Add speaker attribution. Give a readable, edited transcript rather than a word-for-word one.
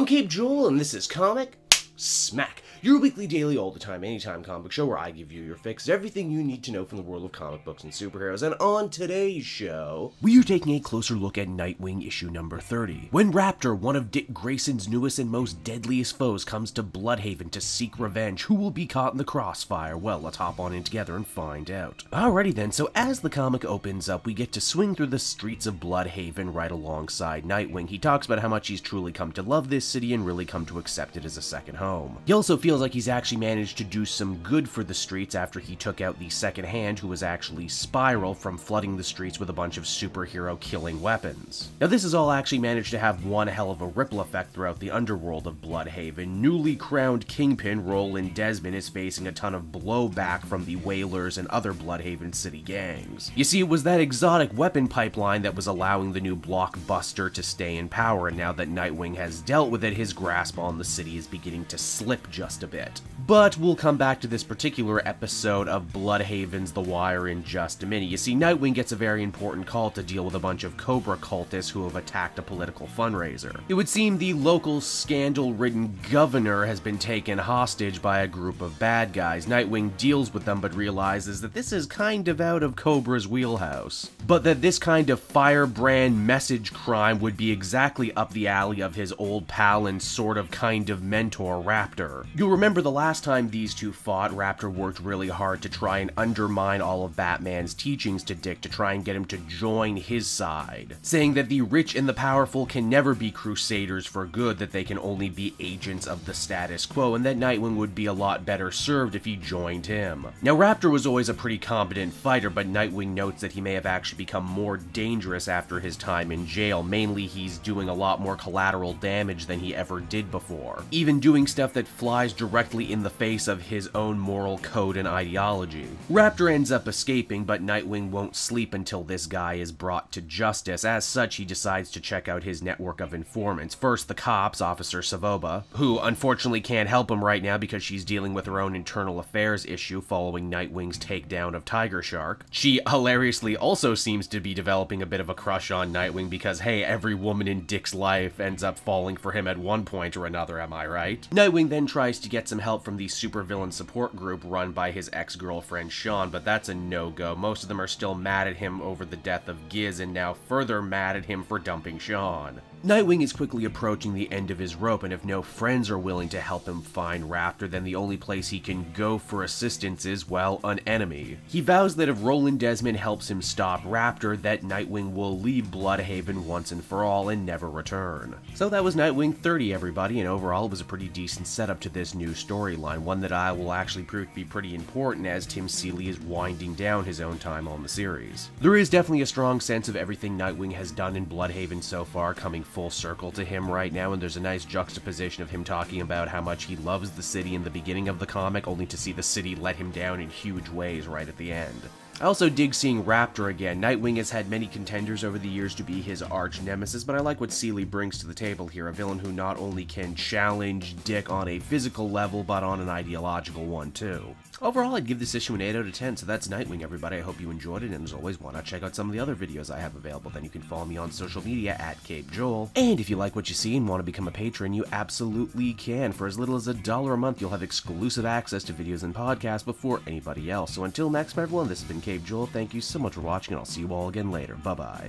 Speaker 1: Cape Joel, and this is Comic Smack, your weekly, daily, all the time, anytime comic show where I give you your fix of everything you need to know from the world of comic books and superheroes. And on today's show, we are taking a closer look at Nightwing issue number 30. When Raptor, one of Dick Grayson's newest and most deadliest foes, comes to Blüdhaven to seek revenge, who will be caught in the crossfire? Well, let's hop on in together and find out. Alrighty then, so as the comic opens up, we get to swing through the streets of Blüdhaven right alongside Nightwing. He talks about how much he's truly come to love this city and really come to accept it as a second home. He also feels like he's actually managed to do some good for the streets after he took out the second hand, who was actually Spiral, from flooding the streets with a bunch of superhero killing weapons. Now this has all actually managed to have one hell of a ripple effect throughout the underworld of Blüdhaven. Newly crowned Kingpin Roland Desmond is facing a ton of blowback from the Whalers and other Blüdhaven city gangs. You see, it was that exotic weapon pipeline that was allowing the new blockbuster to stay in power, and now that Nightwing has dealt with it, his grasp on the city is beginning to slip just a bit. But we'll come back to this particular episode of Blüdhaven's The Wire in just a minute. You see, Nightwing gets a very important call to deal with a bunch of Cobra cultists who have attacked a political fundraiser. It would seem the local scandal-ridden governor has been taken hostage by a group of bad guys. Nightwing deals with them but realizes that this is kind of out of Cobra's wheelhouse, but that this kind of firebrand message crime would be exactly up the alley of his old pal and sort of kind of mentor, Raptor. You'll remember the last time these two fought, Raptor worked really hard to try and undermine all of Batman's teachings to Dick to try and get him to join his side, saying that the rich and the powerful can never be crusaders for good, that they can only be agents of the status quo, and that Nightwing would be a lot better served if he joined him. Now, Raptor was always a pretty competent fighter, but Nightwing notes that he may have actually become more dangerous after his time in jail. Mainly, he's doing a lot more collateral damage than he ever did before, even doing stuff that flies directly in the face of his own moral code and ideology. Raptor ends up escaping, but Nightwing won't sleep until this guy is brought to justice. As such, he decides to check out his network of informants. First, the cops, Officer Savoba, who unfortunately can't help him right now because she's dealing with her own internal affairs issue following Nightwing's takedown of Tiger Shark. She hilariously also seems to be developing a bit of a crush on Nightwing because, hey, every woman in Dick's life ends up falling for him at one point or another, am I right? Nightwing then tries to get some help from the supervillain support group run by his ex-girlfriend Sean, but that's a no-go. Most of them are still mad at him over the death of Giz, and now further mad at him for dumping Sean. Nightwing is quickly approaching the end of his rope, and if no friends are willing to help him find Raptor, then the only place he can go for assistance is, well, an enemy. He vows that if Roland Desmond helps him stop Raptor, that Nightwing will leave Blüdhaven once and for all and never return. So that was Nightwing 30, everybody, and overall it was a pretty decent setup to this new storyline, one that I will actually prove to be pretty important as Tim Seeley is winding down his own time on the series. There is definitely a strong sense of everything Nightwing has done in Blüdhaven so far coming full circle to him right now, and there's a nice juxtaposition of him talking about how much he loves the city in the beginning of the comic, only to see the city let him down in huge ways right at the end. I also dig seeing Raptor again. Nightwing has had many contenders over the years to be his arch nemesis, but I like what Seeley brings to the table here, a villain who not only can challenge Dick on a physical level, but on an ideological one too. Overall, I'd give this issue an 8 out of 10, so that's Nightwing, everybody. I hope you enjoyed it, and as always, why not check out some of the other videos I have available. Then you can follow me on social media at Cape Joel. And if you like what you see and want to become a patron, you absolutely can. For as little as $1 a month, you'll have exclusive access to videos and podcasts before anybody else. So until next time, everyone, this has been Cape Joel. Thank you so much for watching, and I'll see you all again later. Bye-bye.